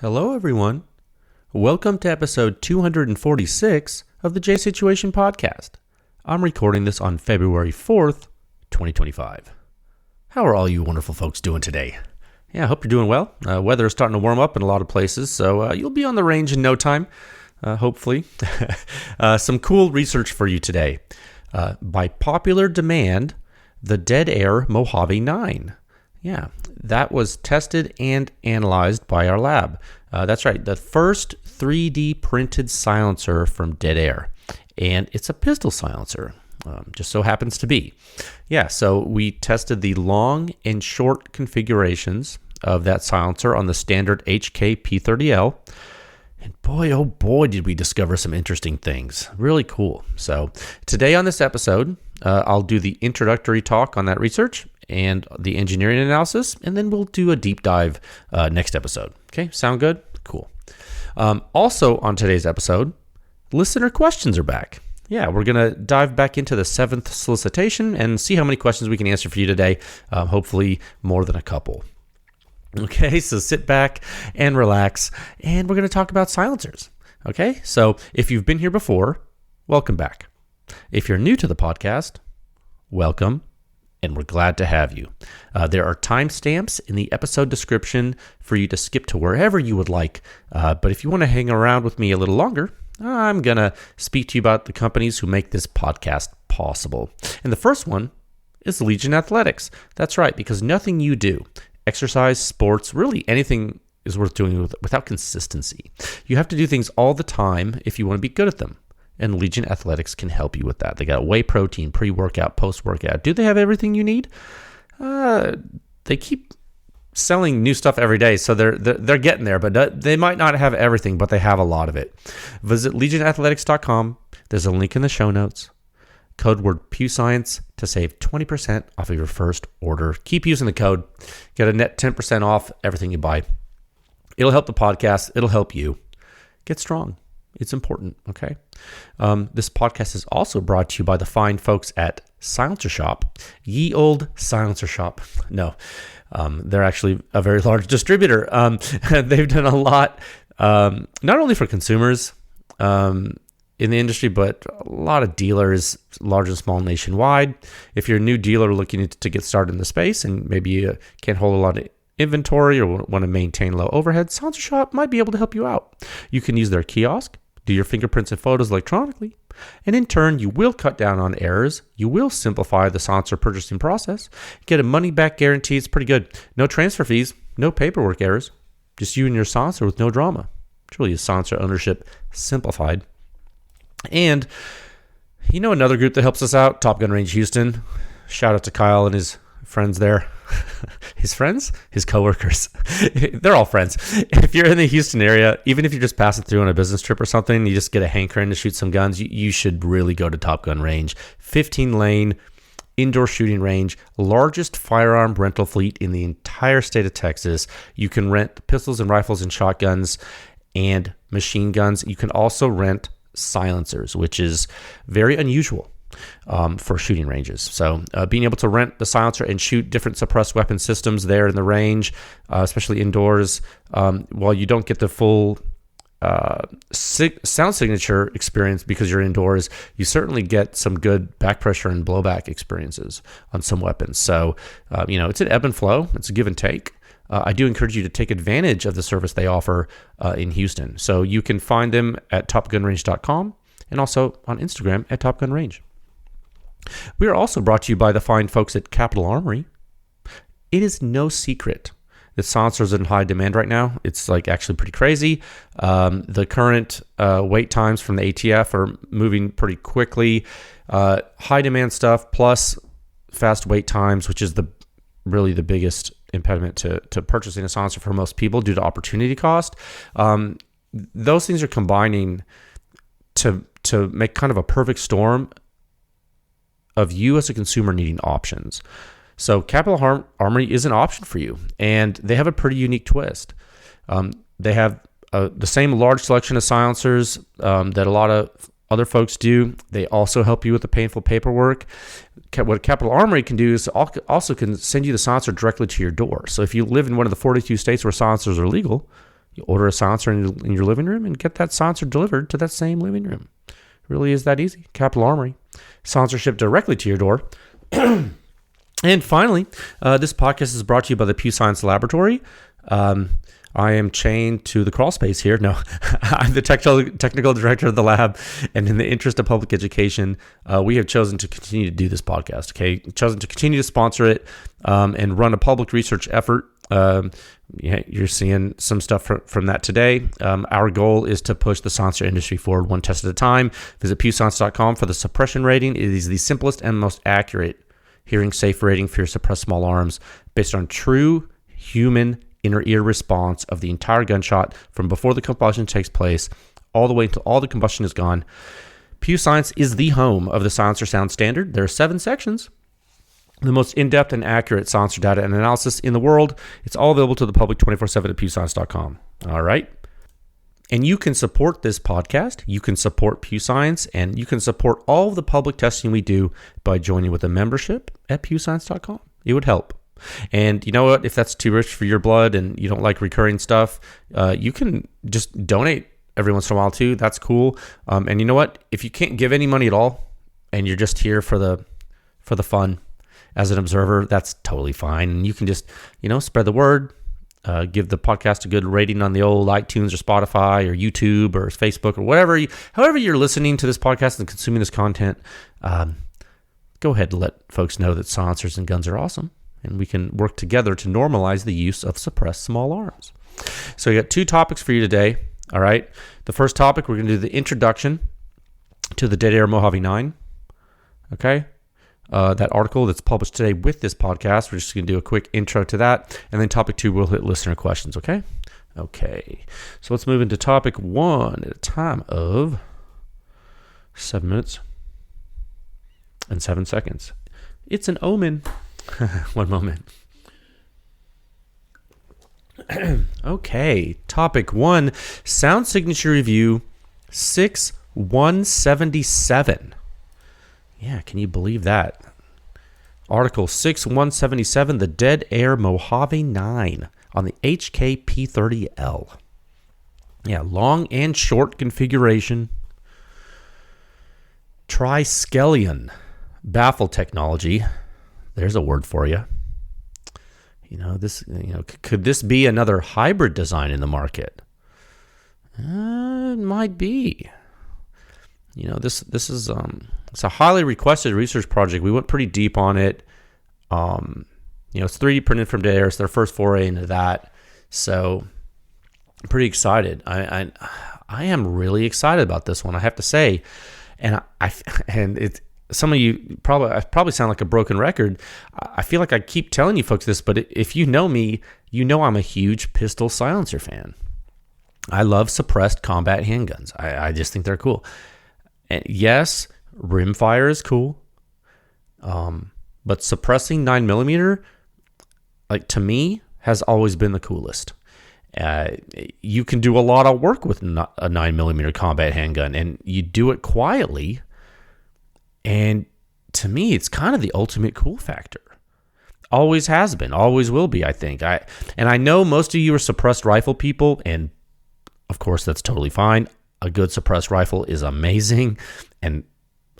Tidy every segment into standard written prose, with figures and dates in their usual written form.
Hello, everyone. Welcome to episode 246 of the J Situation Podcast. I'm recording this on February 4th, 2025. How are all you wonderful folks doing today? Yeah, I hope you're doing well. Weather is starting to warm up in a lot of places, so you'll be on the range in no time, hopefully. Some cool research for you today. By popular demand, the Dead Air Mojave 9. Yeah, that was tested and analyzed by our lab. That's right, the first 3D printed silencer from Dead Air. And it's a pistol silencer, just so happens to be. Yeah, so we tested the long and short configurations of that silencer on the standard HK P30L. And boy, oh boy, did we discover some interesting things. Really cool. So today on this episode, I'll do the introductory talk on that research and the engineering analysis, and then we'll do a deep dive next episode. Okay, sound good? Cool. Also on today's episode, listener questions are back. Yeah, we're going to dive back into the 7th solicitation and see how many questions we can answer for you today. Hopefully more than a couple. Okay, so sit back and relax, and we're going to talk about silencers. Okay, so if you've been here before, welcome back. If you're new to the podcast, welcome, and we're glad to have you. There are timestamps in the episode description for you to skip to wherever you would like, but if you want to hang around with me a little longer, I'm going to speak to you about the companies who make this podcast possible. And the first one is Legion Athletics. That's right, because nothing you do, exercise, sports, really anything is worth doing without consistency. You have to do things all the time if you want to be good at them. And Legion Athletics can help you with that. They got whey protein, pre-workout, post-workout. Do they have everything you need? They keep selling new stuff every day, so they're getting there, but they might not have everything, but they have a lot of it. Visit legionathletics.com. There's a link in the show notes. Code word PewScience to save 20% off of your first order. Keep using the code. Get a net 10% off everything you buy. It'll help the podcast. It'll help you. Get strong. It's important, okay? This podcast is also brought to you by the fine folks at Silencer Shop. Ye old Silencer Shop. No, they're actually a very large distributor. They've done a lot, not only for consumers, in the industry, but a lot of dealers, large and small nationwide. If you're a new dealer looking to get started in the space and maybe you can't hold a lot of inventory or want to maintain low overhead, Silencer Shop might be able to help you out. You can use their kiosk, do your fingerprints and photos electronically, and in turn, you will cut down on errors. You will simplify the silencer purchasing process, get a money-back guarantee. It's pretty good. No transfer fees, no paperwork errors, just you and your silencer with no drama. Truly, a silencer ownership simplified. And you know another group that helps us out? Top Gun Range Houston. Shout out to Kyle and his friends there. His friends? His coworkers. They're all friends. If you're in the Houston area, even if you're just passing through on a business trip or something, you just get a hankering to shoot some guns, you should really go to Top Gun Range. 15-lane indoor shooting range, largest firearm rental fleet in the entire state of Texas. You can rent pistols and rifles and shotguns and machine guns. You can also rent silencers, which is very unusual for shooting ranges. So being able to rent the silencer and shoot different suppressed weapon systems there in the range, especially indoors, while you don't get the full sound signature experience because you're indoors, you certainly get some good back pressure and blowback experiences on some weapons. So, it's an ebb and flow. It's a give and take. I do encourage you to take advantage of the service they offer in Houston. So you can find them at topgunrange.com and also on Instagram at topgunrange. We are also brought to you by the fine folks at Capital Armory. It is no secret that silencers are in high demand right now. It's actually pretty crazy. The current wait times from the ATF are moving pretty quickly. High demand stuff plus fast wait times, which is really the biggest impediment to purchasing a silencer for most people due to opportunity cost. Those things are combining to make kind of a perfect storm of you as a consumer needing options. So Capital Armory is an option for you, and they have a pretty unique twist. They have the same large selection of silencers that a lot of other folks do. They also help you with the painful paperwork. What Capital Armory can do is also can send you the silencer directly to your door. So if you live in one of the 42 states where silencers are legal, You order a silencer in your living room and get that silencer delivered to that same living room. It really is that easy. Capital Armory. Silencer shipped directly to your door. And finally, this podcast is brought to you by the Pew Science Laboratory. I am chained to the crawl space here. No, I'm the technical director of the lab, and in the interest of public education, we have chosen to continue to do this podcast. Okay, chosen to continue to sponsor it and run a public research effort. You're seeing some stuff from that today. Our goal is to push the silencer industry forward one test at a time. Visit pewscience.com for the suppression rating. It is the simplest and most accurate hearing safe rating for your suppressed small arms based on true human inner ear response of the entire gunshot from before the combustion takes place all the way until all the combustion is gone. Pew Science is the home of the silencer sound standard. There are 7 sections. The most in-depth and accurate silencer data and analysis in the world. It's all available to the public 24/7 at pewscience.com. All right. And you can support this podcast. You can support Pew Science, and you can support all of the public testing we do by joining with a membership at pewscience.com. It would help. And you know what? If that's too rich for your blood and you don't like recurring stuff, you can just donate every once in a while too. That's cool. And you know what? If you can't give any money at all and you're just here for the fun as an observer, that's totally fine. And you can just, spread the word. Give the podcast a good rating on the old iTunes or Spotify or YouTube or Facebook or whatever. However you're listening to this podcast and consuming this content, go ahead and let folks know that silencers and guns are awesome, and we can work together to normalize the use of suppressed small arms. So we got 2 topics for you today. All right. The first topic, we're going to do the introduction to the Dead Air Mojave 9. Okay. That article that's published today with this podcast. We're just going to do a quick intro to that. And then topic 2, we'll hit listener questions, okay? Okay. So let's move into topic 1 at a time of 7 minutes and 7 seconds. It's an omen. One moment. Okay. Topic 1, sound signature review 6177. Yeah, can you believe that? Article 6177, the Dead Air Mojave 9 on the HK P30L. Yeah, long and short configuration. Triskelion baffle technology. There's a word for you. Could this be another hybrid design in the market? It might be. This is it's a highly requested research project. We went pretty deep on it. It's 3D printed from Dead Air. It's their first foray into that. So I'm pretty excited. I am really excited about this one, I have to say. And it's some of you I probably sound like a broken record. I feel like I keep telling you folks this, but if you know me, you know I'm a huge pistol silencer fan. I love suppressed combat handguns. I just think they're cool. And yes, rimfire is cool. But suppressing 9mm, to me, has always been the coolest. You can do a lot of work with a 9mm combat handgun, and you do it quietly. And to me, it's kind of the ultimate cool factor. Always has been, always will be, I think. I know most of you are suppressed rifle people, and of course, that's totally fine. A good suppressed rifle is amazing, and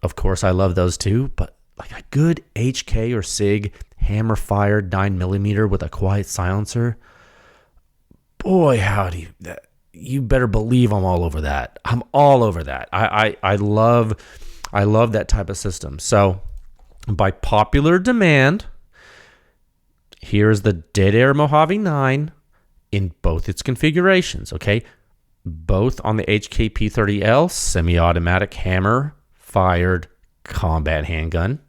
of course, I love those too. But a good HK or SIG hammer-fired 9mm with a quiet silencer, boy, howdy! You better believe I'm all over that. I'm all over that. I love that type of system. So, by popular demand, here's the Dead Air Mojave 9 in both its configurations. Okay. Both on the HK P30L, semi-automatic hammer-fired combat handgun,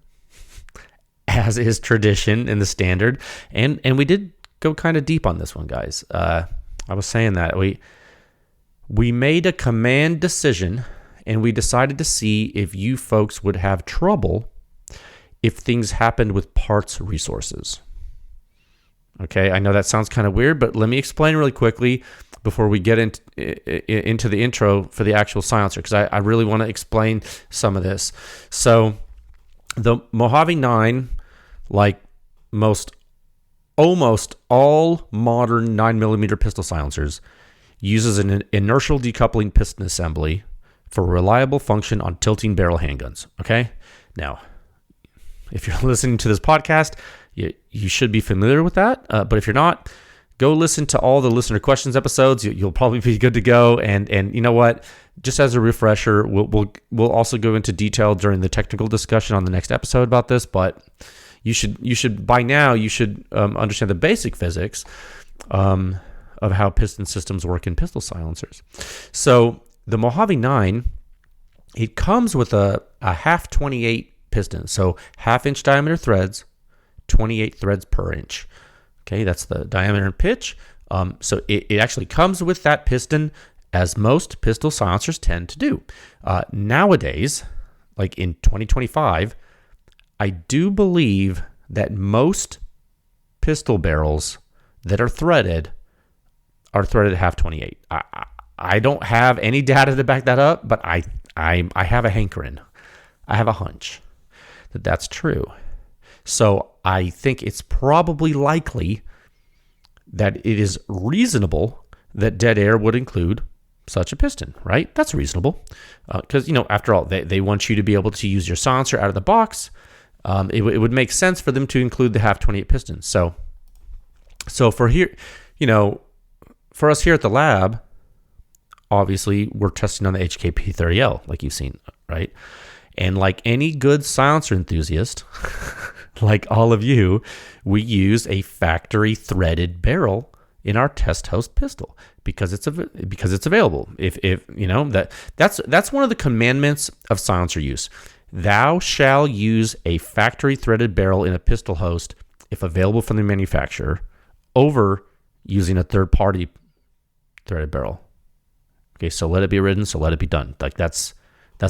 as is tradition in the standard. And we did go kind of deep on this one, guys. I was saying that we made a command decision, and we decided to see if you folks would have trouble if things happened with parts resources. Okay, I know that sounds kind of weird, but let me explain really quickly before we get into the intro for the actual silencer, because I really want to explain some of this. So the Mojave 9, like almost all modern 9mm pistol silencers, Uses an inertial decoupling piston assembly for reliable function on tilting barrel handguns. Okay? Now, if you're listening to this podcast, you should be familiar with that. But if you're not, go listen to all the listener questions episodes. You'll probably be good to go. And you know what? Just as a refresher, we'll also go into detail during the technical discussion on the next episode about this. But you should by now understand the basic physics of how piston systems work in pistol silencers. So the Mojave 9, it comes with a half 28 piston. So half-inch diameter threads, 28 threads per inch. Okay, that's the diameter and pitch. So it actually comes with that piston, as most pistol silencers tend to do. Nowadays, like in 2025, I do believe that most pistol barrels that are threaded half 28. I don't have any data to back that up, but I have a hankering. I have a hunch that that's true. So I think it's probably likely that it is reasonable that Dead Air would include such a piston, right? That's reasonable. Because, after all, they want you to be able to use your silencer out of the box. It would make sense for them to include the half 28 piston. So for here, for us here at the lab, obviously we're testing on the HK P30L, like you've seen, right? And like any good silencer enthusiast, like all of you, we use a factory threaded barrel in our test host pistol because it's available. If that's one of the commandments of silencer use. Thou shall use a factory threaded barrel in a pistol host if available from the manufacturer over using a third party threaded barrel. Okay, so let it be written, so let it be done. Like that's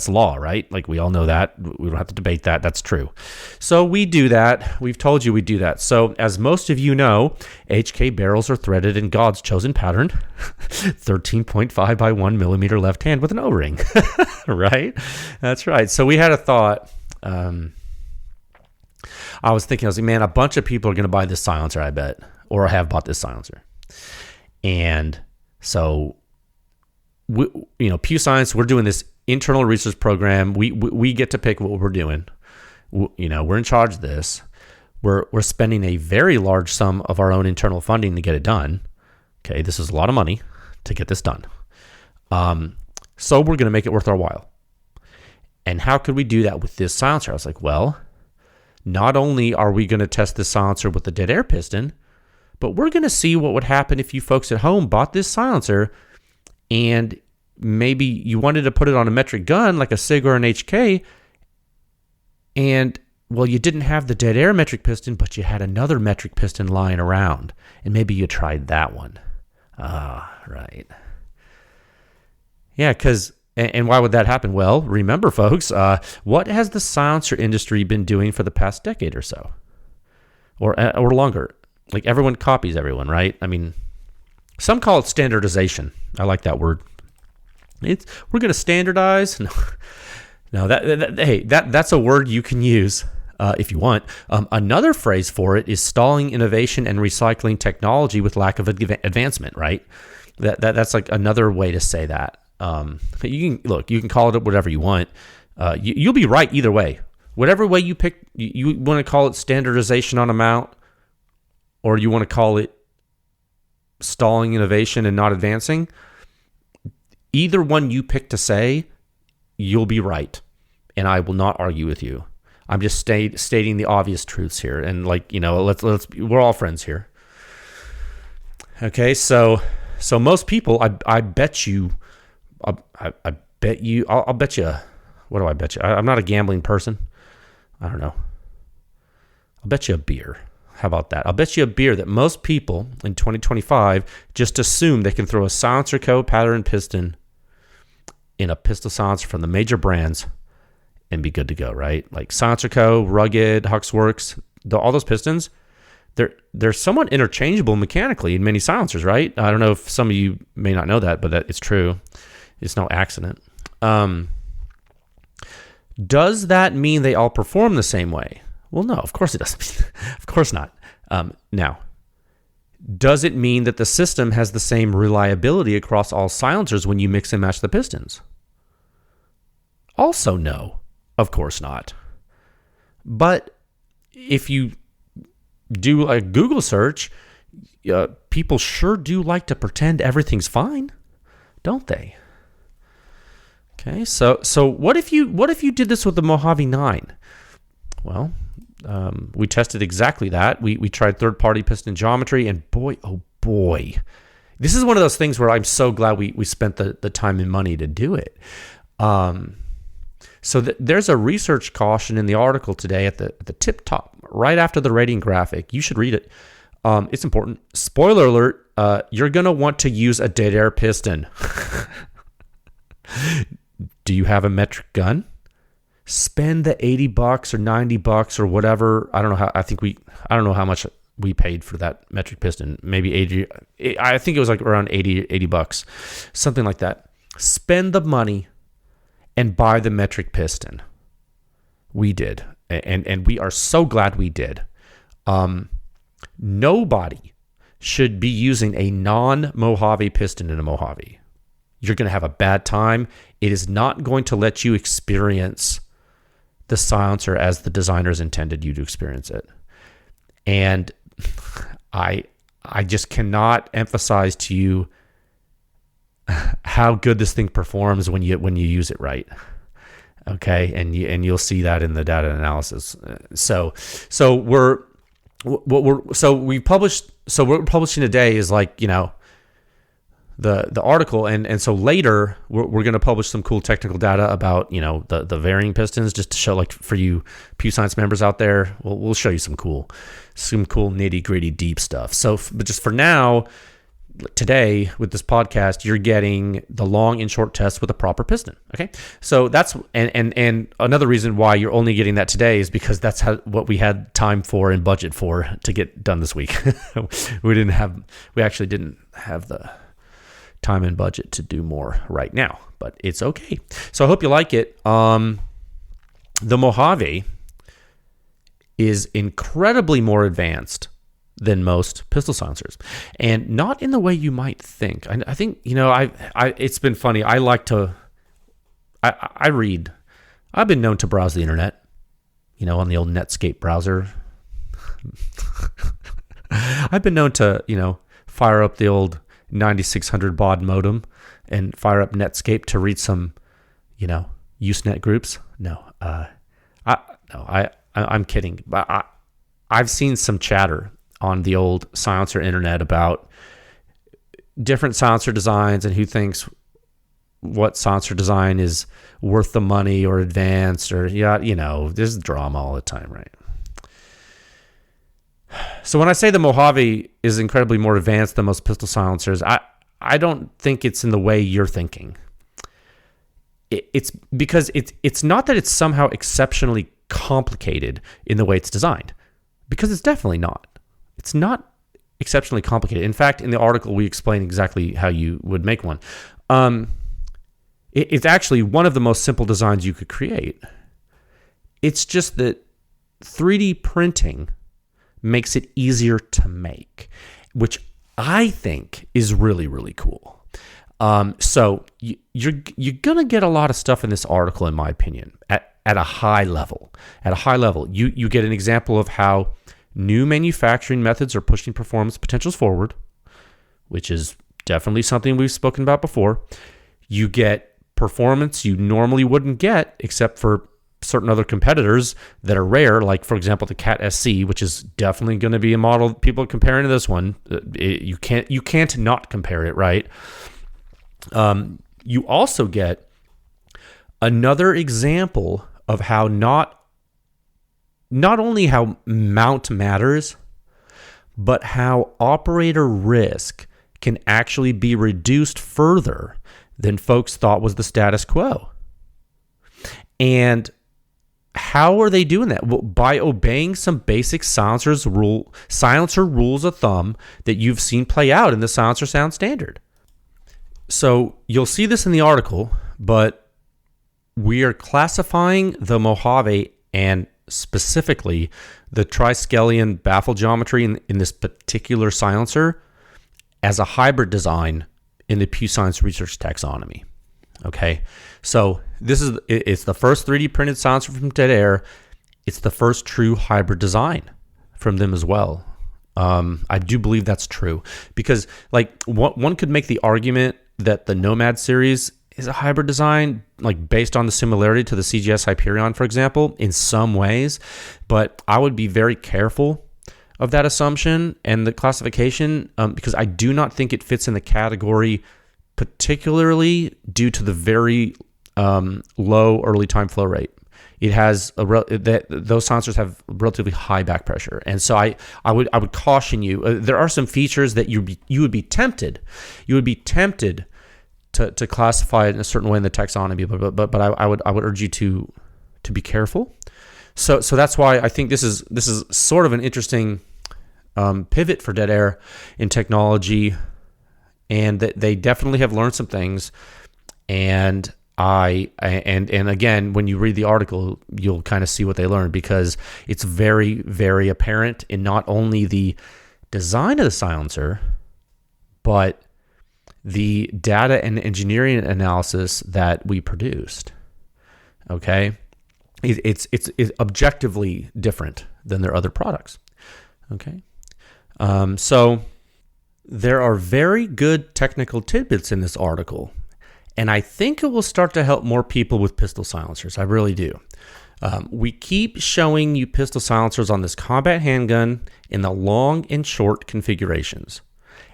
law, right? Like we all know that. We don't have to debate that. That's true. So we do that. We've told you we do that. So as most of you know, HK barrels are threaded in God's chosen pattern, 13.5 by 1 millimeter left hand with an O-ring, right? That's right. So we had a thought. I was like, man, a bunch of people are going to buy this silencer, I bet, or have bought this silencer. And so, Pew Science, we're doing this internal research program. We get to pick what we're doing. We're in charge of this. We're spending a very large sum of our own internal funding to get it done. Okay, this is a lot of money to get this done. So we're going to make it worth our while. And how could we do that with this silencer? I was like, well, not only are we going to test this silencer with the Dead Air piston, but we're going to see what would happen if you folks at home bought this silencer and maybe you wanted to put it on a metric gun like a SIG or an HK, and, well, you didn't have the Dead Air metric piston, but you had another metric piston lying around, and maybe you tried that one. Right. Yeah, and why would that happen? Well, remember, folks, what has the silencer industry been doing for the past decade or so? Or longer? Like, everyone copies everyone, right? I mean, some call it standardization. I like that word. We're going to standardize. No, that's a word you can use if you want. Another phrase for it is stalling innovation and recycling technology with lack of advancement, right? That's like another way to say that. You can call it whatever you want. You'll be right either way. Whatever way you pick, you want to call it standardization on amount, or you want to call it stalling innovation and not advancing. Either one you pick to say, you'll be right, and I will not argue with you. I'm just stating the obvious truths here, and let's we're all friends here. Okay, so most people, I bet you, I bet you, I'll bet you. What do I bet you? I'm not a gambling person. I don't know. I'll bet you a beer. How about that? I'll bet you a beer that most people in 2025 just assume they can throw a Silencer Co. pattern piston in a pistol silencer from the major brands and be good to go, right? Like Silencer Co., Rugged, Huxworks, all those pistons, they're somewhat interchangeable mechanically in many silencers, right? I don't know if some of you may not know that, but it's true. It's no accident. Does that mean they all perform the same way? Well, no, of course it doesn't. Of course not. Now, Does it mean that the system has the same reliability across all silencers when you mix and match the pistons? Also no, of course not. But if you do a Google search, people sure do like to pretend everything's fine, don't they? Okay, so what if you did this with the Mojave 9? Well, we tested exactly that. We tried third-party piston geometry, and boy, oh boy, this is one of those things where I'm so glad we spent the time and money to do it. So there's a research caution in the article today at the tip top, right after the rating graphic. You should read it. It's important. Spoiler alert, you're going to want to use a dead air piston. Do you have a metric gun? Spend the $80 or $90 or whatever. I don't know how much we paid for that metric piston. Maybe 80. I think it was like around $80, something like that. Spend the money and buy the metric piston. We did. And we are so glad we did. Nobody should be using a non-Mojave piston in a Mojave. You're going to have a bad time. It is not going to let you experience the silencer as the designers intended you to experience it. And I just cannot emphasize to you how good this thing performs when you use it right. Okay, and you'll see that in the data analysis. So we're publishing today is like, you know, the article, and so later we're going to publish some cool technical data about, you know, the varying pistons, just to show, like, for you Pew Science members out there, we'll show you some cool nitty gritty deep stuff. But just for now, today with this podcast, you're getting the long and short test with a proper piston. Okay, so that's and another reason why you're only getting that today is because that's what we had time for and budget for to get done this week. We actually didn't have the time and budget to do more right now, but it's okay. So I hope you like it. The Mojave is incredibly more advanced than most pistol silencers, and not in the way you might think. I think, you know, it's been funny. I read. I've been known to browse the internet, you know, on the old Netscape browser. I've been known to, you know, fire up the old 9600 baud modem and fire up Netscape to read some, you know, Usenet groups. I'm kidding. But I've seen some chatter on the old silencer internet about different silencer designs and who thinks what silencer design is worth the money or advanced, or, yeah, you know, there's drama all the time, right? So when I say the Mojave is incredibly more advanced than most pistol silencers, I don't think it's in the way you're thinking. It's because it's not that it's somehow exceptionally complicated in the way it's designed, because it's definitely not. It's not exceptionally complicated. In fact, in the article, we explain exactly how you would make one. It's actually one of the most simple designs you could create. It's just that 3D printing makes it easier to make, which I think is really, really cool. So you're going to get a lot of stuff in this article, in my opinion, at a high level. At a high level, you get an example of how new manufacturing methods are pushing performance potentials forward, which is definitely something we've spoken about before. You get performance you normally wouldn't get except for certain other competitors that are rare, like, for example, the Cat SC, which is definitely going to be a model people are comparing to this one. You can't not compare it, right? You also get another example of how not only how mount matters, but how operator risk can actually be reduced further than folks thought was the status quo. And how are they doing that? Well, by obeying some basic silencer rules of thumb that you've seen play out in the silencer sound standard. So you'll see this in the article, but we are classifying the Mojave and specifically the Triskelion baffle geometry in this particular silencer as a hybrid design in the Pew Science Research Taxonomy. Okay, so it's the first 3D printed silencer from Dead Air. It's the first true hybrid design from them as well. I do believe that's true because, like, one could make the argument that the Nomad series is a hybrid design, like based on the similarity to the CGS Hyperion, for example, in some ways. But I would be very careful of that assumption and the classification because I do not think it fits in the category, particularly due to the very low early time flow rate. It has those silencers have relatively high back pressure, and so I would caution you. There are some features that you would be tempted to classify it in a certain way in the taxonomy, but I would urge you to be careful. So that's why I think this is sort of an interesting pivot for Dead Air in technology, and that they definitely have learned some things. And again, when you read the article, you'll kind of see what they learned, because it's very, very apparent in not only the design of the silencer, but the data and engineering analysis that we produced. Okay, it's objectively different than their other products. Okay, so there are very good technical tidbits in this article, and I think it will start to help more people with pistol silencers. I really do. We keep showing you pistol silencers on this combat handgun in the long and short configurations.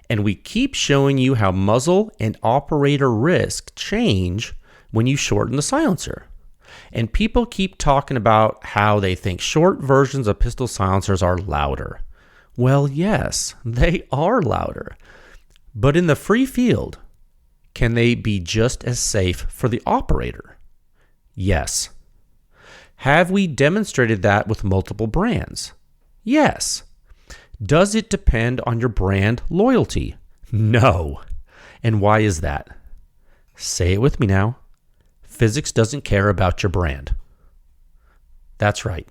And we keep showing you how muzzle and operator risk change when you shorten the silencer. And people keep talking about how they think short versions of pistol silencers are louder. Well, yes, they are louder. But in the free field, can they be just as safe for the operator? Yes. Have we demonstrated that with multiple brands? Yes. Does it depend on your brand loyalty? No. And why is that? Say it with me now. Physics doesn't care about your brand. That's right.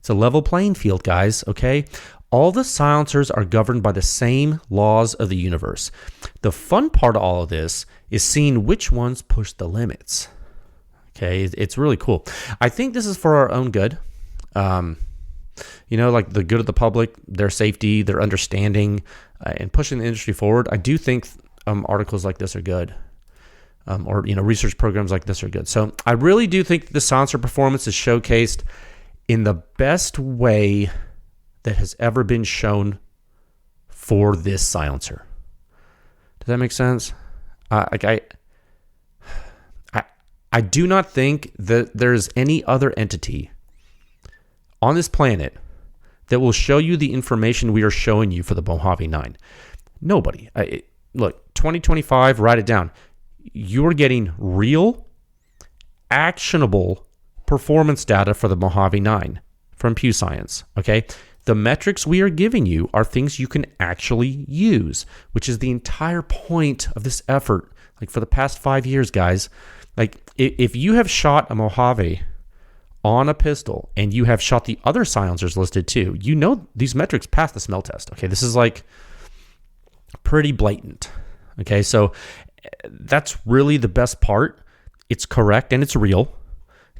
It's a level playing field, guys, okay? All the silencers are governed by the same laws of the universe. The fun part of all of this is seeing which ones push the limits. Okay, it's really cool. I think this is for our own good. Like the good of the public, their safety, their understanding, and pushing the industry forward. I do think articles like this are good, or research programs like this are good. So I really do think the silencer performance is showcased in the best way that has ever been shown for this silencer. Does that make sense? I do not think that there's any other entity on this planet that will show you the information we are showing you for the Mojave 9. Nobody. Look, 2025, write it down. You're getting real, actionable performance data for the Mojave 9 from Pew Science, okay? The metrics we are giving you are things you can actually use, which is the entire point of this effort. Like, for the past 5 years, guys, like, if you have shot a Mojave on a pistol and you have shot the other silencers listed too, these metrics pass the smell test. Okay, this is like pretty blatant. Okay, so that's really the best part. It's correct and it's real,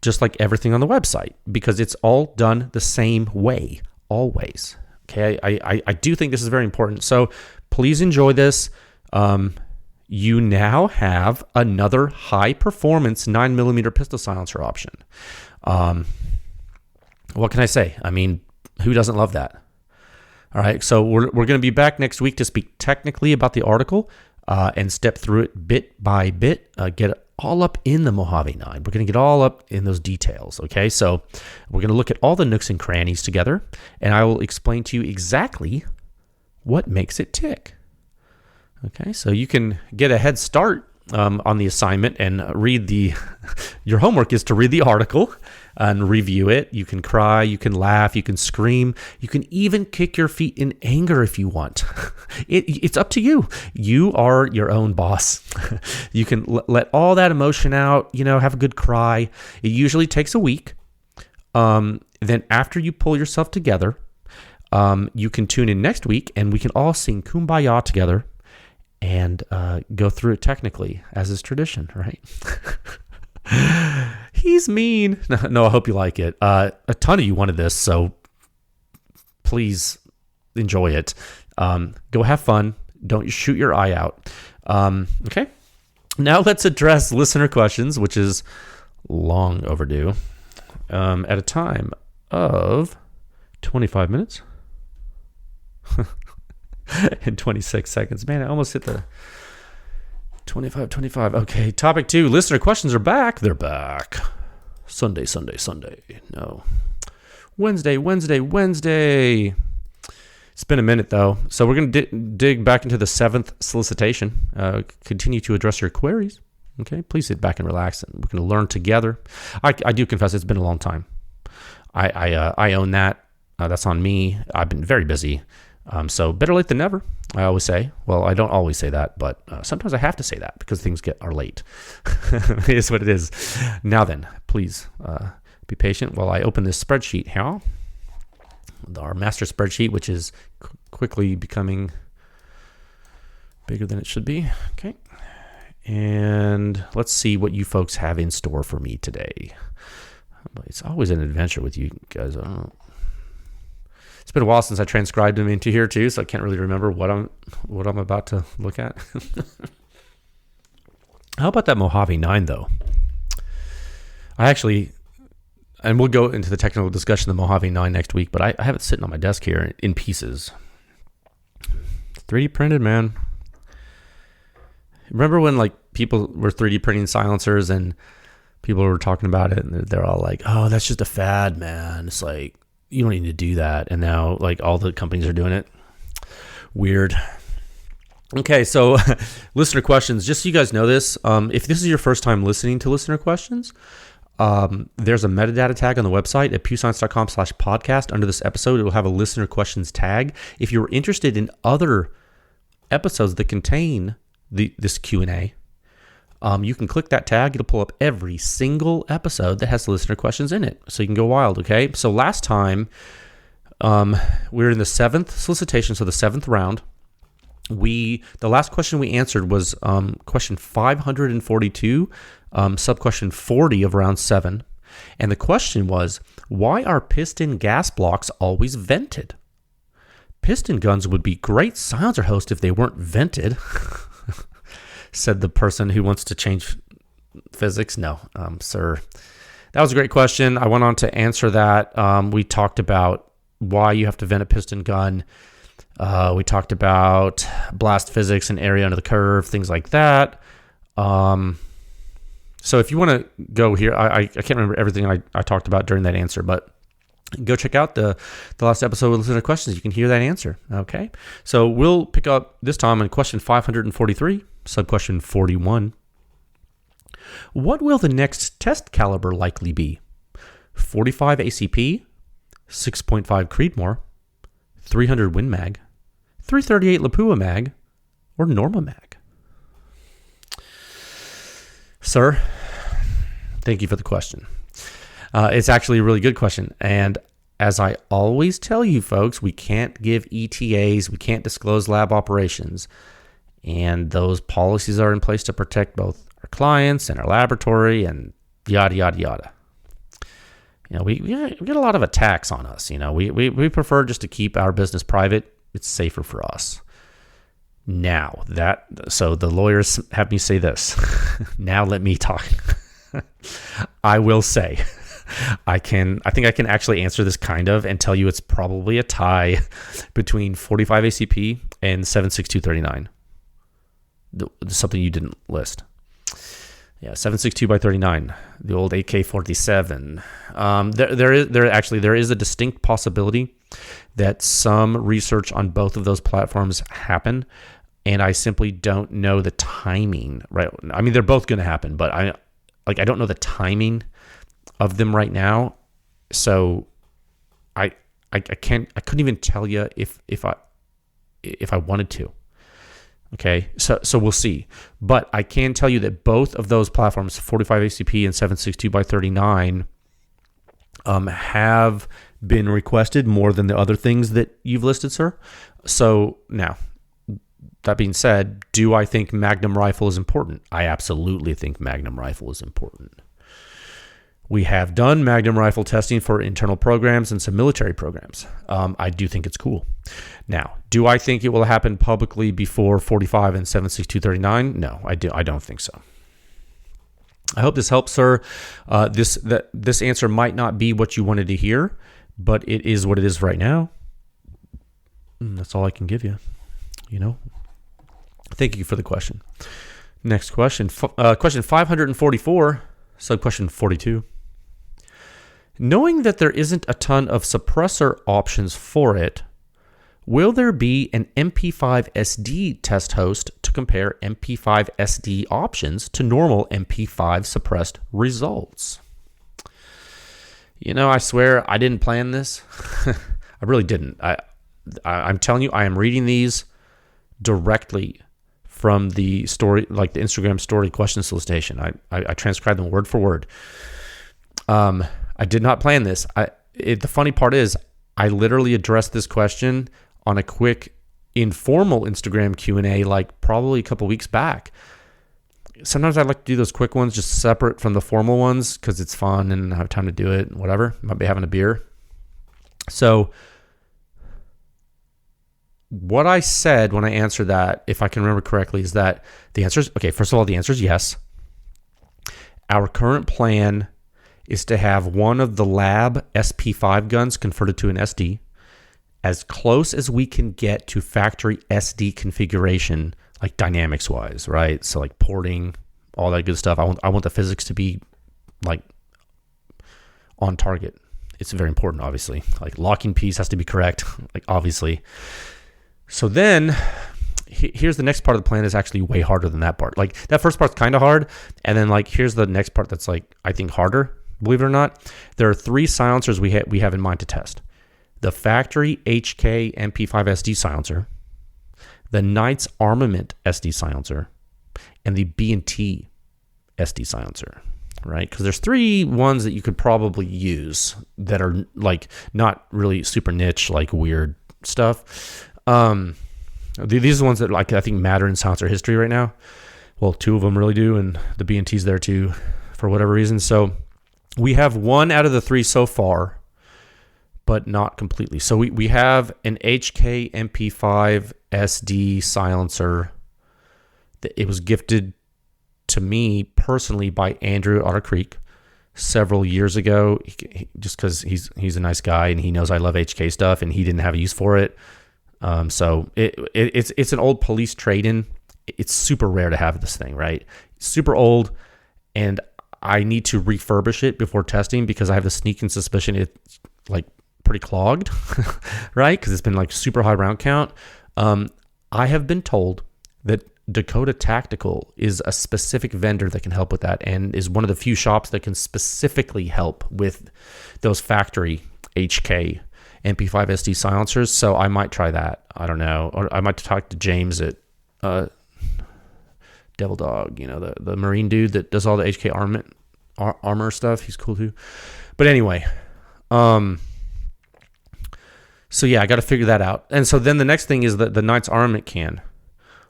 just like everything on the website, because it's all done the same way, always. Okay, I do think this is very important. So please enjoy this. You now have another high performance 9mm pistol silencer option. What can I say? I mean, who doesn't love that? All right, so we're going to be back next week to speak technically about the article and step through it bit by bit, get it all up in the Mojave 9. We're going to get all up in those details, okay? So we're going to look at all the nooks and crannies together, and I will explain to you exactly what makes it tick. Okay, so you can get a head start on the assignment and read your homework is to read the article and review it. You can cry, you can laugh, you can scream, you can even kick your feet in anger if you want. It's up to you. You are your own boss. You can let all that emotion out, have a good cry. It usually takes a week. Then after you pull yourself together, you can tune in next week and we can all sing Kumbaya together and go through it technically, as is tradition, right? He's mean. No, I hope you like it. A ton of you wanted this, so please enjoy it. Go have fun. Don't shoot your eye out. Okay. Now let's address listener questions, which is long overdue, at a time of 25 minutes and 26 seconds. Man, I almost hit the 25. Okay, topic 2. Listener questions are back. They're back. Sunday. No. Wednesday. It's been a minute, though. So we're going to dig back into the 7th solicitation. Continue to address your queries. Okay, please sit back and relax, and we're going to learn together. I do confess it's been a long time. I own that. That's on me. I've been very busy. So better late than never, I always say. Well, I don't always say that, but sometimes I have to say that because things are late. It is what it is. Now then, please be patient while I open this spreadsheet here. Our master spreadsheet, which is quickly becoming bigger than it should be. Okay. And let's see what you folks have in store for me today. It's always an adventure with you guys. It's been a while since I transcribed them into here too, so I can't really remember what I'm about to look at. How about that Mojave 9 though? And we'll go into the technical discussion of the Mojave 9 next week, but I have it sitting on my desk here in pieces. 3D printed, man. Remember when like people were 3D printing silencers and people were talking about it and they're all like, oh, that's just a fad, man. It's like, you don't need to do that. And now like all the companies are doing it. Weird. Okay, so listener questions. Just so you guys know this, if this is your first time listening to listener questions, there's a metadata tag on the website at pewscience.com/podcast. Under this episode, it will have a listener questions tag. If you're interested in other episodes that contain this Q&A, you can click that tag. It'll pull up every single episode that has listener questions in it. So you can go wild, okay? So last time, we were in the 7th solicitation, so the 7th round. The last question we answered was question 542, sub-question 40 of round 7. And the question was, why are piston gas blocks always vented? Piston guns would be great silencer host if they weren't vented, said the person who wants to change physics. No, sir. That was a great question. I went on to answer that. We talked about why you have to vent a piston gun. We talked about blast physics and area under the curve, things like that. So if you want to go here, I can't remember everything I talked about during that answer, but go check out the last episode with listener questions. You can hear that answer. Okay. So we'll pick up this time in question 543, sub-question 41. What will the next test caliber likely be? 45 ACP, 6.5 Creedmoor, 300 Win Mag, 338 Lapua Mag, or Norma Mag? Sir, thank you for the question. It's actually a really good question. And as I always tell you folks, we can't give ETAs, we can't disclose lab operations. And those policies are in place to protect both our clients and our laboratory and yada, yada, yada. You know, we get a lot of attacks on us. You know, we prefer just to keep our business private. It's safer for us. Now so the lawyers have me say this. Now let me talk. I will say, I think I can actually answer this kind of and tell you it's probably a tie between 45 ACP and 76239. Something you didn't list. Yeah, 762 by 39, the old AK-47. There is a distinct possibility that some research on both of those platforms happen, and I simply don't know the timing. Right? I mean, they're both going to happen, but I don't know the timing of them right now. So I couldn't even tell you if I wanted to. Okay, so we'll see. But I can tell you that both of those platforms, 45 ACP and 762 by 39, have been requested more than the other things that you've listed, sir. So now, that being said, do I think Magnum rifle is important? I absolutely think Magnum rifle is important. We have done Magnum rifle testing for internal programs and some military programs. I do think it's cool. Now, do I think it will happen publicly before 45 and 7.6239? No, I don't think so. I hope this helps, sir. This answer might not be what you wanted to hear, but it is what it is right now. That's all I can give you. Thank you for the question. Next question. Question 544, sub-question 42. Knowing that there isn't a ton of suppressor options for it, will there be an MP5 SD test host to compare MP5 SD options to normal MP5 suppressed results? I swear I didn't plan this. I really didn't. I'm telling you, I am reading these directly from the story, like the Instagram story question solicitation. I transcribed them word for word. I did not plan this. The funny part is I literally addressed this question on a quick informal Instagram Q&A like probably a couple weeks back. Sometimes I like to do those quick ones just separate from the formal ones because it's fun and I have time to do it, whatever. Might be having a beer. So what I said when I answered that, if I can remember correctly, is that the answer is, okay, first of all, the answer is yes. Our current plan is to have one of the lab SP5 guns converted to an SD as close as we can get to factory SD configuration, like dynamics wise, right? So like porting, all that good stuff. I want the physics to be like on target. It's very important, obviously. Like locking piece has to be correct, like obviously. So then here's the next part of the plan is actually way harder than that part. Like that first part's kind of hard. And then like, here's the next part that's like, I think harder, believe it or not. There are 3 silencers we have in mind to test. The factory HK MP5 SD silencer, the Knights Armament SD silencer, and the B&T SD silencer, right? Because there's 3 ones that you could probably use that are like not really super niche, like weird stuff. These are the ones that like I think matter in silencer history right now. Well, 2 of them really do, and the B&T's there too for whatever reason. So we have 1 out of the 3 so far, but not completely. So we have an HK MP5 SD silencer. It was gifted to me personally by Andrew Otter Creek several years ago, just because he's a nice guy and he knows I love HK stuff, and he didn't have a use for it. So it's an old police trade-in. It's super rare to have this thing, right? It's super old, and I need to refurbish it before testing because I have a sneaking suspicion it's like pretty clogged, right? Because it's been like super high round count. I have been told that Dakota Tactical is a specific vendor that can help with that and is one of the few shops that can specifically help with those factory HK MP5 SD silencers. So I might try that. I don't know. Or I might talk to James at Devil Dog, the Marine dude that does all the HK armor stuff. He's cool too. But anyway, so yeah, I got to figure that out. And so then the next thing is the Knights Armament can.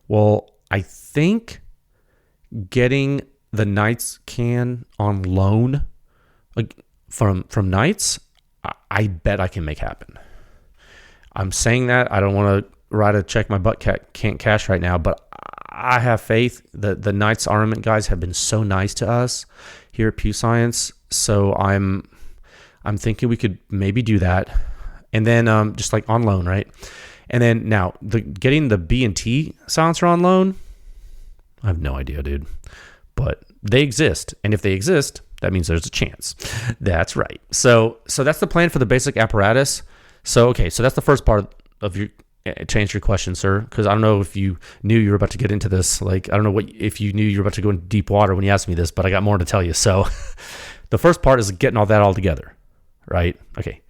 Well, I think getting the Knights can on loan, like from Knights, I bet I can make happen. I'm saying that. I don't want to write a check my butt can't cash right now, but I have faith that the Knights Armament guys have been so nice to us here at Pew Science. So I'm thinking we could maybe do that. And then just like on loan, right? And then now getting the B&T silencer on loan, I have no idea, dude. But they exist. And if they exist, that means there's a chance. That's right. So that's the plan for the basic apparatus. So, okay, so that's the first part of your, to answer your question, sir, because I don't know if you knew you were about to get into this. Like, I don't know if you knew you were about to go into deep water when you asked me this, but I got more to tell you. So the first part is getting all that all together, right? Okay.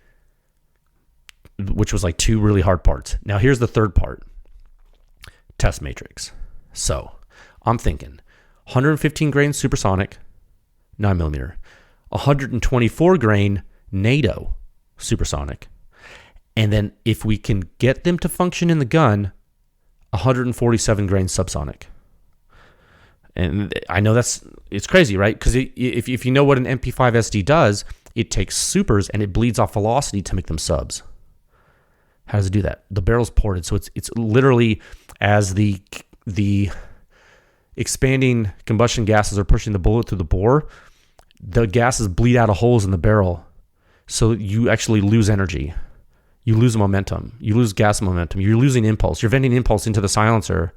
Which was like 2 really hard parts. Now here's the third part. Test matrix. So I'm thinking 115 grain supersonic, 9mm, 124 grain NATO supersonic. And then if we can get them to function in the gun, 147 grain subsonic. And I know it's crazy, right? Because if you know what an MP5 SD does, it takes supers and it bleeds off velocity to make them subs. How does it do that? The barrel's ported, so it's literally as the expanding combustion gases are pushing the bullet through the bore, the gases bleed out of holes in the barrel, so you actually lose energy. You lose momentum. You lose gas momentum. You're losing impulse. You're venting impulse into the silencer,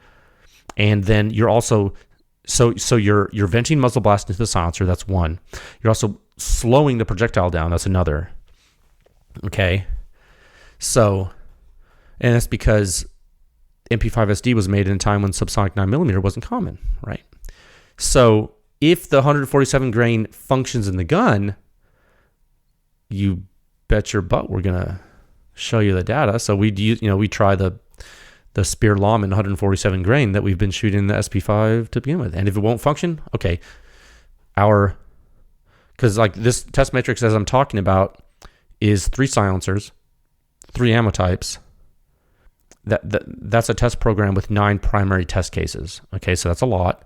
and then you're also so you're venting muzzle blast into the silencer. That's one. You're also slowing the projectile down. That's another. Okay. So, and that's because MP5 SD was made in a time when subsonic 9mm wasn't common, right? So if the 147 grain functions in the gun, you bet your butt we're gonna show you the data. So we try the Spear Lawman 147 grain that we've been shooting in the SP5 to begin with, and if it won't function, okay, because like this test matrix as I'm talking about is 3 silencers, 3 ammo types. That's a test program with 9 primary test cases. Okay, so that's a lot.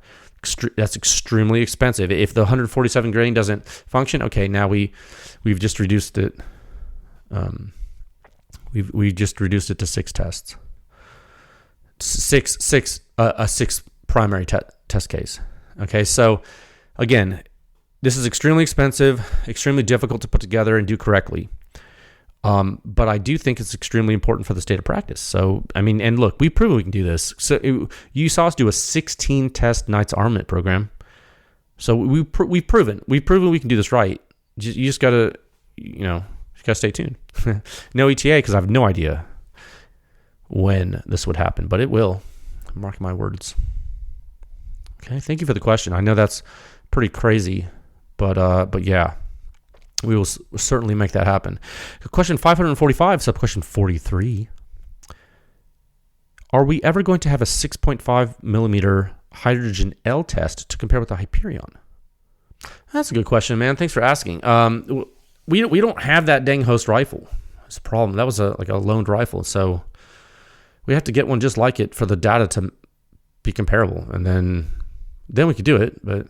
That's extremely expensive. If the 147 grain doesn't function, okay, now we've just reduced it. We've just reduced it to 6 tests. A 6 primary test case. Okay, so again, this is extremely expensive, extremely difficult to put together and do correctly. But I do think it's extremely important for the state of practice. So, I mean, and look, we've proven we can do this. So you saw us do a 16 test Knights Armament program. So we've proven we can do this right. You just gotta, stay tuned. No ETA, because I have no idea when this would happen, but it will. Mark my words. Okay, thank you for the question. I know that's pretty crazy, but yeah. We will certainly make that happen. Question 545, sub-question 43. Are we ever going to have a 6.5 millimeter hydrogen L test to compare with the Hyperion? That's a good question, man. Thanks for asking. We don't have that dang host rifle. That's a problem. That was like a loaned rifle, so we have to get one just like it for the data to be comparable, and then we could do it, but.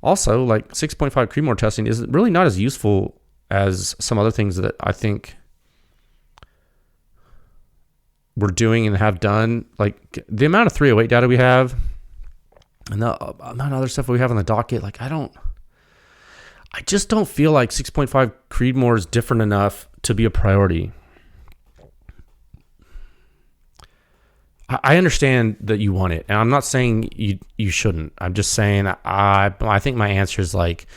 Also, like 6.5 Creedmoor testing is really not as useful as some other things that I think we're doing and have done. Like the amount of 308 data we have and the amount of other stuff we have on the docket, like I just don't feel like 6.5 Creedmoor is different enough to be a priority. I understand that you want it, and I'm not saying you shouldn't. I'm just saying I think my answer is like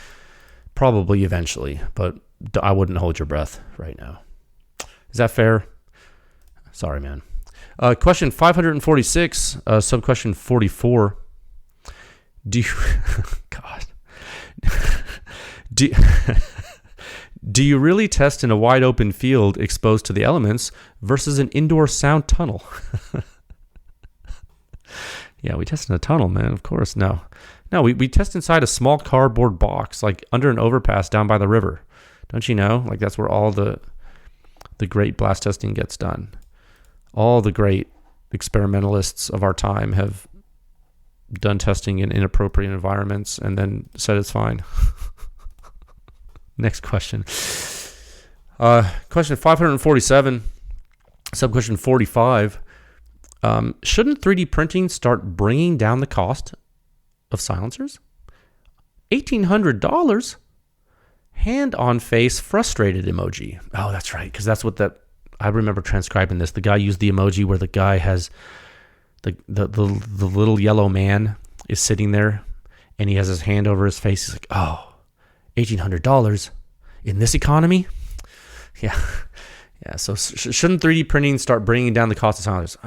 probably eventually, but I wouldn't hold your breath right now. Is that fair? Sorry, man. Question 546, sub-question 44. Do you, God, do you really test in a wide open field exposed to the elements versus an indoor sound tunnel? Yeah, we test in a tunnel, man. Of course. No, we test inside a small cardboard box, like under an overpass down by the river. Don't you know? Like that's where all the great blast testing gets done. All the great experimentalists of our time have done testing in inappropriate environments and then said it's fine. Next question. Question 547, sub-question 45. Shouldn't 3D printing start bringing down the cost of silencers? $1,800? Hand on face frustrated emoji. Oh, that's right, because that's what I remember transcribing this. The guy used the emoji where the guy has the little yellow man is sitting there and he has his hand over his face. He's like, oh, $1,800 in this economy? Yeah. Yeah, so shouldn't 3D printing start bringing down the cost of silencers?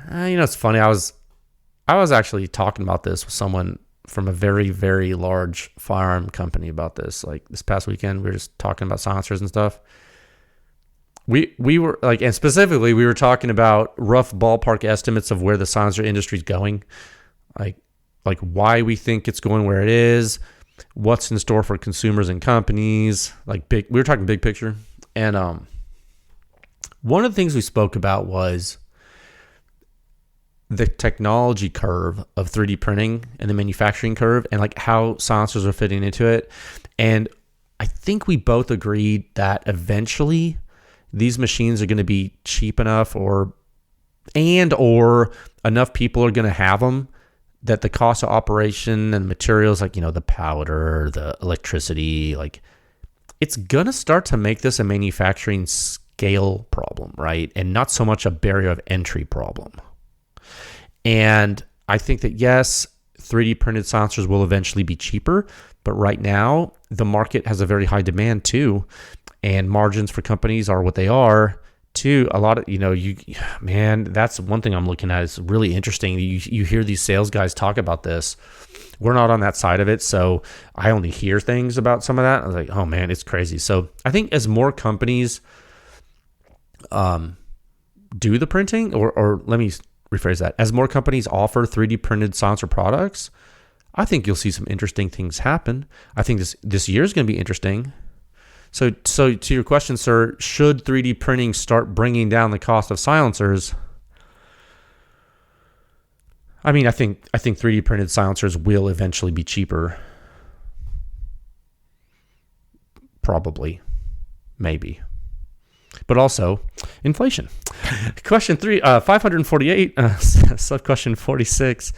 It's funny. I was actually talking about this with someone from a very, very large firearm company about this. Like this past weekend, we were just talking about silencers and stuff. We were like, and specifically, we were talking about rough ballpark estimates of where the silencer industry is going, like why we think it's going where it is, what's in store for consumers and companies, we were talking big picture. And one of the things we spoke about was the technology curve of 3D printing and the manufacturing curve, and like how silencers are fitting into it. And I think we both agreed that eventually these machines are going to be cheap enough or enough people are going to have them that the cost of operation and materials, like, the powder, the electricity, like, it's going to start to make this a manufacturing scale problem, right? And not so much a barrier of entry problem. And I think that, yes, 3D printed silencers will eventually be cheaper, but right now the market has a very high demand too, and margins for companies are what they are too. A lot of, that's one thing I'm looking at is really interesting. You hear these sales guys talk about this. We're not on that side of it, so I only hear things about some of that. I was like, oh man, it's crazy. So I think as more companies do the printing, or let me rephrase that, as more companies offer 3D printed silencer products, I think you'll see some interesting things happen. I think this year is going to be interesting. So to your question, sir, should 3D printing start bringing down the cost of silencers? I mean, I think 3D printed silencers will eventually be cheaper. Probably. Maybe. But also inflation. Question 548, sub-question 46.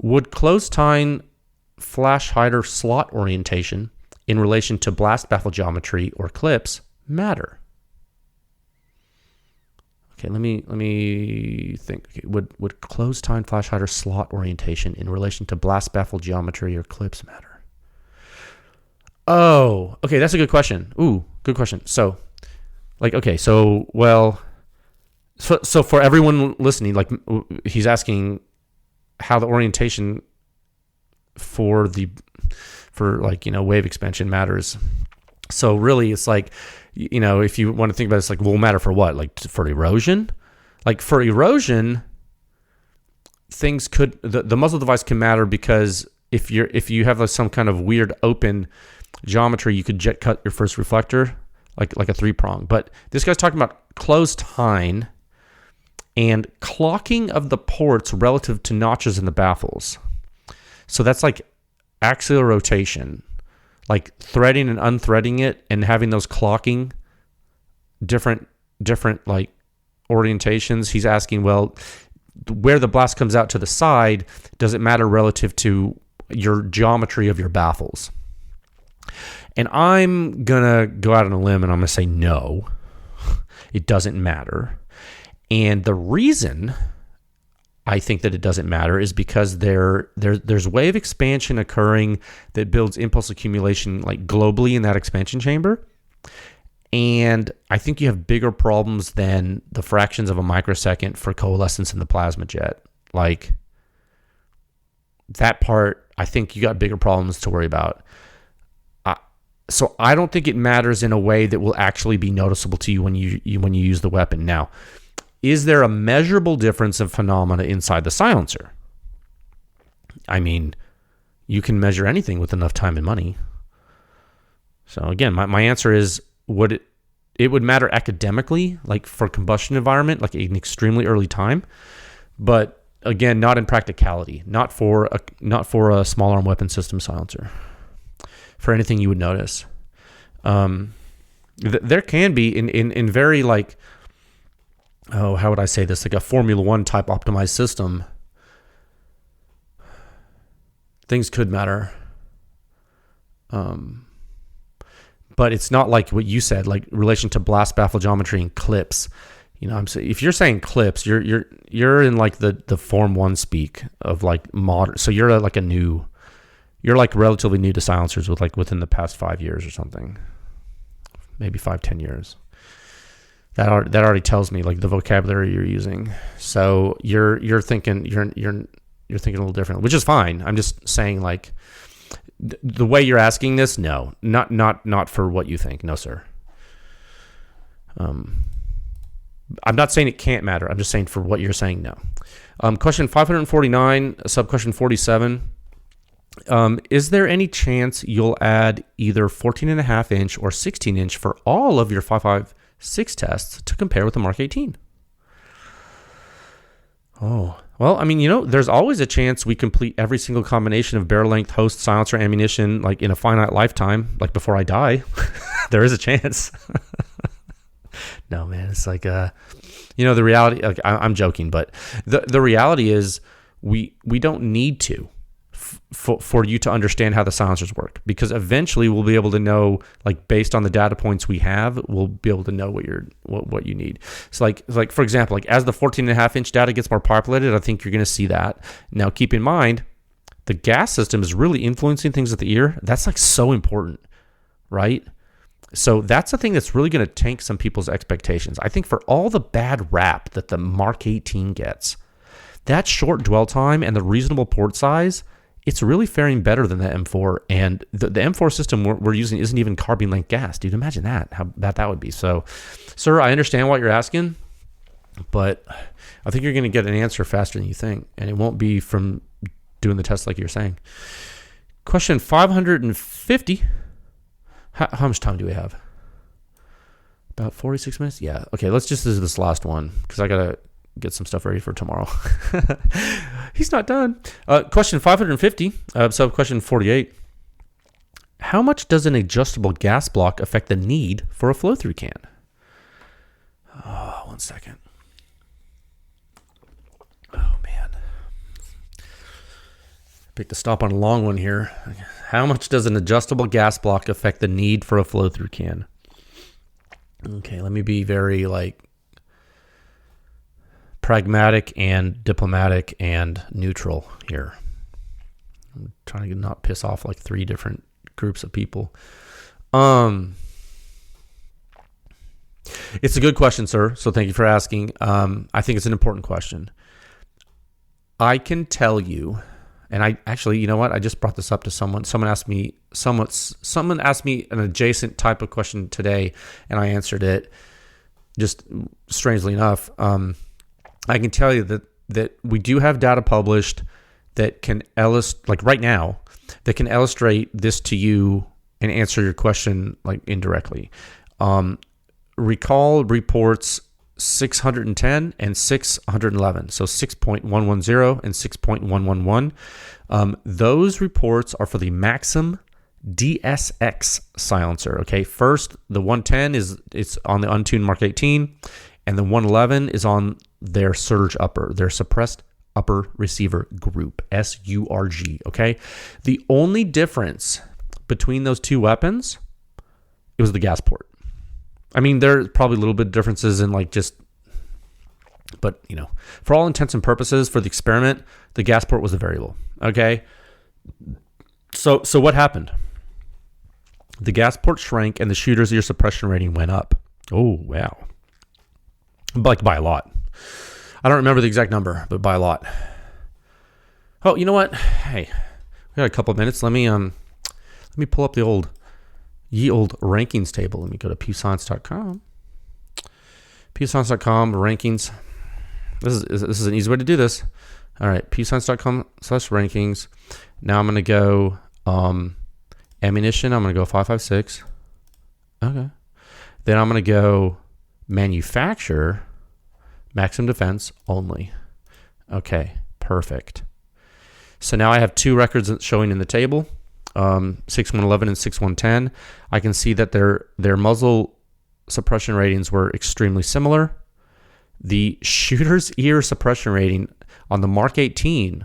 Would closed-tine flash hider slot orientation in relation to blast baffle geometry or clips matter? Okay, let me think. Okay, would closed-tine flash hider slot orientation in relation to blast baffle geometry or clips matter? Oh, okay, that's a good question. Ooh, good question. So for everyone listening, like, he's asking how the orientation for wave expansion matters. So really, it's like, if you want to think about it, it's like, will matter for what? Like for erosion? Like for erosion, things could, the muzzle device can matter, because if you have some kind of weird open geometry, you could jet cut your first reflector, like a 3-prong. But this guy's talking about closed tine and clocking of the ports relative to notches in the baffles. So that's like axial rotation, like threading and unthreading it and having those clocking different like orientations. He's asking, well, where the blast comes out to the side, does it matter relative to your geometry of your baffles? And I'm going to go out on a limb and I'm going to say no, it doesn't matter. And the reason I think that it doesn't matter is because there's wave expansion occurring that builds impulse accumulation like globally in that expansion chamber. And I think you have bigger problems than the fractions of a microsecond for coalescence in the plasma jet. Like that part, I think you got bigger problems to worry about. So I don't think it matters in a way that will actually be noticeable to you when you use the weapon. Now, is there a measurable difference of phenomena inside the silencer? I mean, you can measure anything with enough time and money. So again, my answer is, it would matter academically, like for combustion environment, like an extremely early time, but again, not in practicality, not for a small arm weapon system silencer. For anything you would notice, there can be in very like, how would I say this, like a Formula One type optimized system, things could matter, but it's not like what you said, like relation to blast baffle geometry and clips. I'm saying, if you're saying clips, you're in like the Form 1 speak of like modern. So you're like relatively new to silencers within the past 5 years or something, maybe 5-10 years. That already tells me like the vocabulary you're using. So you're thinking you're thinking a little different, which is fine. I'm just saying, like, the way you're asking this, no, not for what you think, no sir. I'm not saying it can't matter. I'm just saying for what you're saying, no. Question 549, sub question 47. Is there any chance you'll add either 14.5-inch or 16-inch for all of your 5.56 tests to compare with the Mark 18? Oh, well, I mean, there's always a chance we complete every single combination of barrel length, host, silencer, ammunition, like in a finite lifetime, like before I die. There is a chance. No, man, it's like, the reality, like, I'm joking, but the reality is we don't need to for you to understand how the silencers work, because eventually we'll be able to know, like, based on the data points we have, we'll be able to know what you need. So like for example, like as the 14.5-inch data gets more populated, I think you're going to see that. Now keep in mind, the gas system is really influencing things at the ear. That's like so important, right? So that's the thing that's really going to tank some people's expectations. I think for all the bad rap that the Mark 18 gets, that short dwell time and the reasonable port size, it's really faring better than the M4. And the M4 system we're using isn't even carbine length gas, dude. Imagine that, how bad that would be. So, sir, I understand what you're asking, but I think you're going to get an answer faster than you think. And it won't be from doing the test like you're saying. Question 550. How much time do we have? About 46 minutes? Yeah. Okay, let's just do this last one because I got to get some stuff ready for tomorrow. He's not done. Question 550, question 48. How much does an adjustable gas block affect the need for a flow-through can? Oh, 1 second. Oh, man. Picked a stop on a long one here. How much does an adjustable gas block affect the need for a flow-through can? Okay, let me be very, pragmatic and diplomatic and neutral here. I'm trying to not piss off like 3 different groups of people. It's a good question, sir. So thank you for asking. I think it's an important question. I can tell you, and I actually, you know what? I just brought this up to someone. Someone asked me an adjacent type of question today, and I answered it. Just strangely enough, I can tell you that we do have data published that can illustrate, right now, that can illustrate this to you and answer your question indirectly. Recall reports 610 and 611, so 6.110 and 6.111. Those reports are for the Maxim DSX silencer. Okay, first the 110 it's on the untuned Mark 18, and the 111 is on their surge upper, their suppressed upper receiver group, SURG. Okay, the only difference between those two weapons, it was the gas port. I mean, there's probably a little bit of differences in but for all intents and purposes for the experiment, the gas port was a variable. Okay, so what happened? The gas port shrank and the shooter's ear suppression rating went up. Oh, wow. By a lot. I don't remember the exact number, but by a lot. Oh, you know what? Hey, we got a couple of minutes. Let me pull up the old rankings table. Let me go to pewscience.com. Pewscience.com rankings. This is an easy way to do this. All right, pewscience.com/rankings. Now I'm going to go ammunition. I'm going to go 5.56. Okay. Then I'm going to go manufacturer, Maxim Defense only. Okay, perfect. So now I have 2 records showing in the table, 6111 and 6110. I can see that their muzzle suppression ratings were extremely similar. The shooter's ear suppression rating on the Mark 18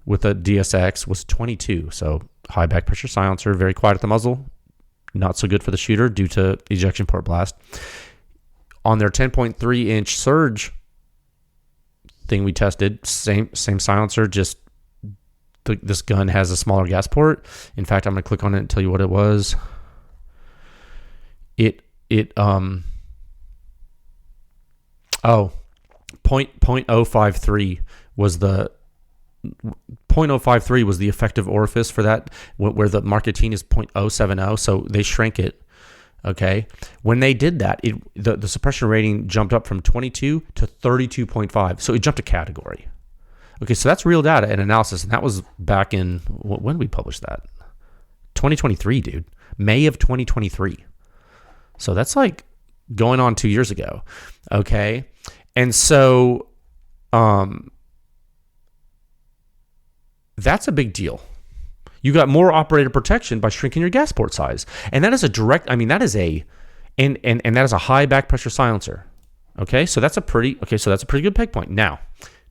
with a DSX was 22. So high back pressure silencer, very quiet at the muzzle. Not so good for the shooter due to ejection port blast. On their 10.3-inch surge thing we tested, same silencer, just this gun has a smaller gas port. In fact, I'm going to click on it and tell you what it was. .053 was the 0.053 was the effective orifice for that, where the Mark 18 is .070, so they shrank it. Okay, when they did that, the suppression rating jumped up from 22 to 32.5, so it jumped a category. Okay, so that's real data and analysis, and that was back in, when did we publish that? 2023, dude. May of 2023. So that's like going on 2 years ago. Okay, and so that's a big deal. You got more operator protection by shrinking your gas port size, and that is a direct. I mean, that is a and that is a high back pressure silencer. Okay, so that's a pretty good peg point. Now,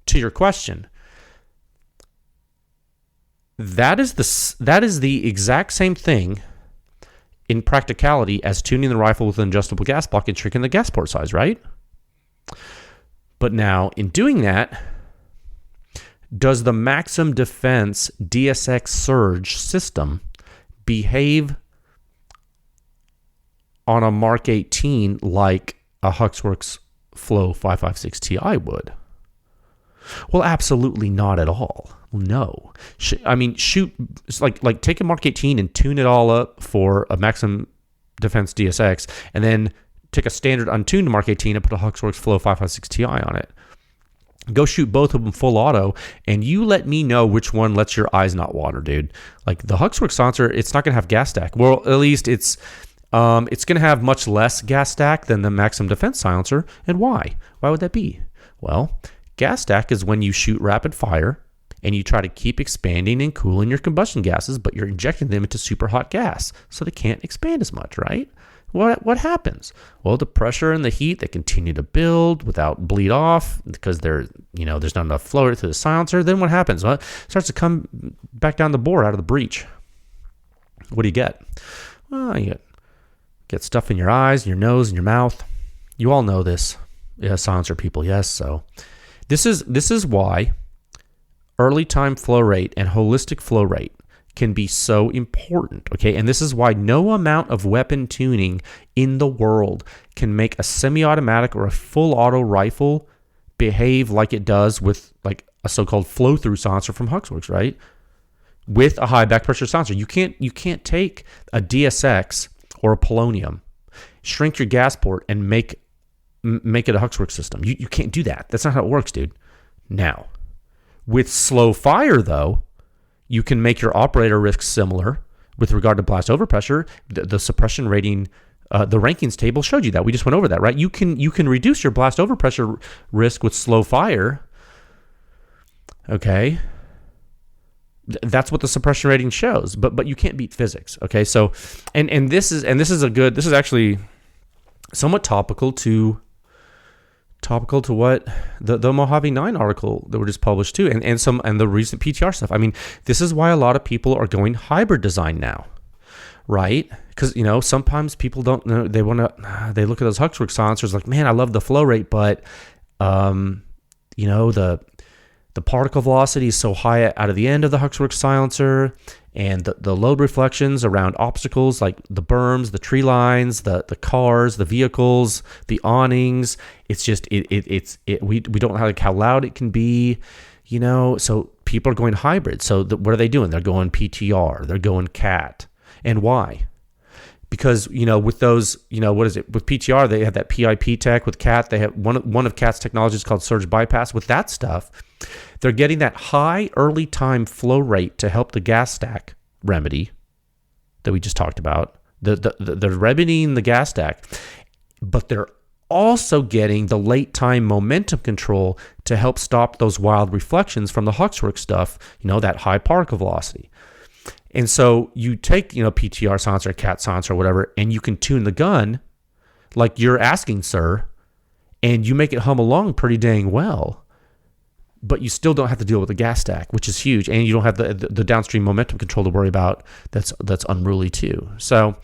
to your question, that is the exact same thing in practicality as tuning the rifle with an adjustable gas block and shrinking the gas port size, right? But now, in doing that, does the Maxim Defense DSX Surge system behave on a Mark 18 like a Huxworks Flow 556 Ti would? Well, absolutely not at all. No. Shoot, it's like take a Mark 18 and tune it all up for a Maxim Defense DSX, and then take a standard untuned Mark 18 and put a Huxworks Flow 556 Ti on it. Go shoot both of them full auto, and you let me know which one lets your eyes not water, dude. Like the Huxworks silencer, it's not going to have gas stack. Well, at least it's going to have much less gas stack than the Maxim Defense silencer. And why? Why would that be? Well, gas stack is when you shoot rapid fire and you try to keep expanding and cooling your combustion gases, but you're injecting them into super hot gas, so they can't expand as much, right? What happens? Well, the pressure and the heat, they continue to build without bleed off because there's not enough flow through the silencer. Then what happens? Well, it starts to come back down the bore out of the breech. What do you get? Well, you get stuff in your eyes, your nose, and your mouth. You all know this. Yeah, silencer people, yes. So this is why early time flow rate and holistic flow rate can be so important, okay? And this is why no amount of weapon tuning in the world can make a semi-automatic or a full auto rifle behave like it does with like a so-called flow-through silencer from Huxworks, right? With a high back pressure silencer. You can't take a DSX or a polonium, shrink your gas port, and make it a Huxworks system. You can't do that. That's not how it works, dude. Now, with slow fire, though, you can make your operator risk similar with regard to blast overpressure. The suppression rating, the rankings table showed you that. We just went over that, right? You can reduce your blast overpressure risk with slow fire. Okay, that's what the suppression rating shows. But you can't beat physics. Okay, so and this is actually somewhat topical to what the Mojave 9 article that were just published too, and the recent PTR stuff. I mean, this is why a lot of people are going hybrid design now, right? Because sometimes people don't know, they look at those Huxworks silencers like, man, I love the flow rate, but the particle velocity is so high out of the end of the Huxworks silencer, and the load reflections around obstacles like the berms, the tree lines, the cars, the vehicles, the awnings. It's just we don't know how loud it can be, So people are going hybrid. So what are they doing? They're going PTR. They're going CAT. And why? Because with those, what is it? With PTR, they have that PIP tech. With CAT, they have one of CAT's technologies called surge bypass. With that stuff, they're getting that high early time flow rate to help the gas stack remedy that we just talked about. They're remedying the gas stack, but they're also getting the late time momentum control to help stop those wild reflections from the Huxworks stuff. That high particle velocity. And so you take, PTR silencer, CAT silencer, or whatever, and you can tune the gun like you're asking, sir, and you make it hum along pretty dang well. But you still don't have to deal with the gas stack, which is huge, and you don't have the downstream momentum control to worry about. That's unruly too. So,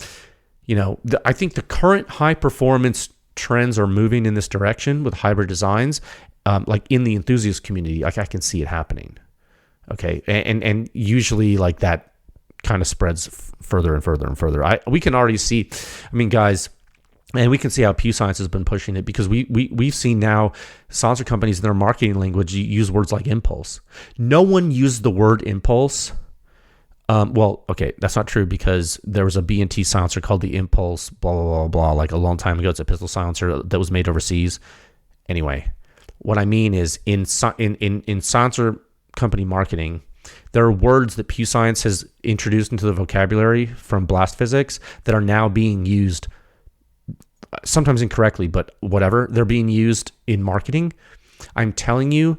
I think the current high performance trends are moving in this direction with hybrid designs, like in the enthusiast community. Like I can see it happening. Okay, and usually like that kind of spreads further and further and further. We can already see. I mean, guys. And we can see how Pew Science has been pushing it, because we've seen now silencer companies in their marketing language use words like impulse. No one used the word impulse. Well, okay, that's not true, because there was a B&T silencer called the Impulse, blah, blah, blah, blah, like a long time ago. It's a pistol silencer that was made overseas. Anyway, what I mean is in silencer company marketing, there are words that Pew Science has introduced into the vocabulary from blast physics that are now being used, sometimes incorrectly, but whatever. They're being used in marketing. I'm telling you,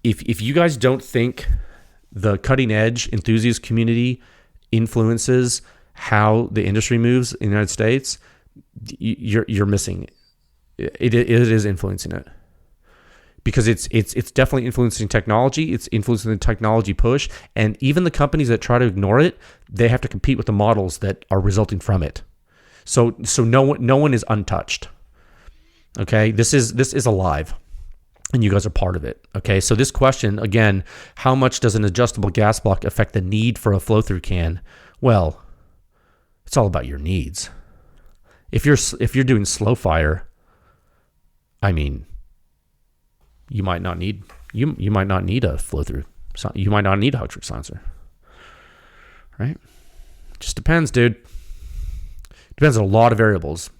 if you guys don't think the cutting edge enthusiast community influences how the industry moves in the United States, you're missing it. It is influencing it, because it's definitely influencing technology. It's influencing the technology push, and even the companies that try to ignore it, they have to compete with the models that are resulting from it. So no one is untouched. Okay, this is alive, and you guys are part of it. Okay, so this question again: how much does an adjustable gas block affect the need for a flow-through can? Well, it's all about your needs. If you're doing slow fire, I mean, you might not need a flow-through. You might not need a hot-trick silencer, right? Just depends, dude. Depends on a lot of variables.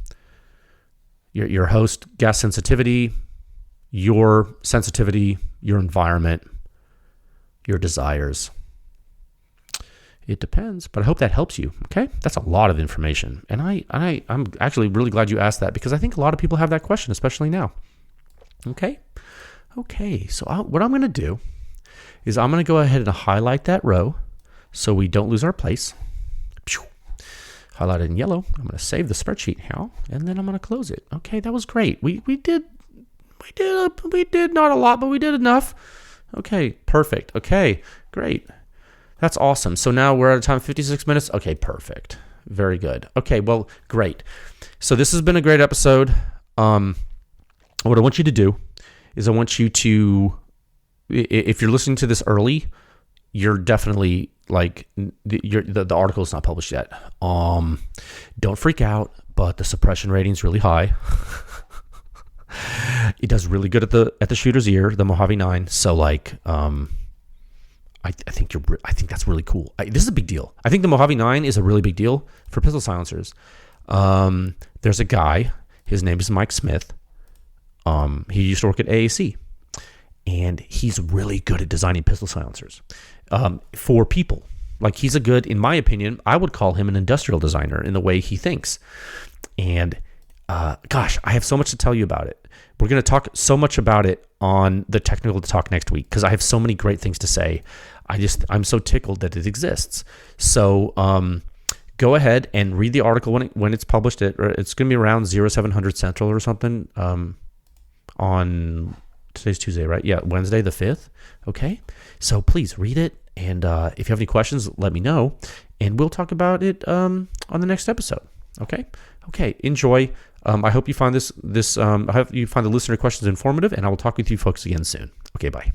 Your host gas sensitivity, your sensitivity, your environment, your desires. It depends, but I hope that helps you. Okay, that's a lot of information, and I'm actually really glad you asked that, because I think a lot of people have that question, especially now. Okay. So what I'm going to do is I'm going to go ahead and highlight that row so we don't lose our place. Highlight it in yellow. I'm going to save the spreadsheet now, and then I'm going to close it. Okay, that was great. We did not a lot, but we did enough. Okay, perfect. Okay, great. That's awesome. So now we're at a time of 56 minutes. Okay, perfect. Very good. Okay, well, great. So this has been a great episode. What I want you to do is I want you to, if you're listening to this early, you're definitely like, the article is not published yet. Don't freak out, but the suppression rating is really high. It does really good at the shooter's ear, the Mojave 9. So like, I think that's really cool. This is a big deal. I think the Mojave 9 is a really big deal for pistol silencers. There's a guy, his name is Mike Smith. He used to work at AAC, and he's really good at designing pistol silencers for people. Like, he's a good, in my opinion, I would call him an industrial designer in the way he thinks. And gosh, I have so much to tell you about it. We're going to talk so much about it on the Technical Talk next week, because I have so many great things to say. I'm so tickled that it exists. So go ahead and read the article when it's published. It's going to be around 0700 Central or something on today's Tuesday, right? Yeah, Wednesday the 5th. Okay, so please read it, and if you have any questions, let me know, and we'll talk about it on the next episode. Okay, enjoy. I hope you find I hope you find the listener questions informative, and I will talk with you folks again soon. Okay, bye.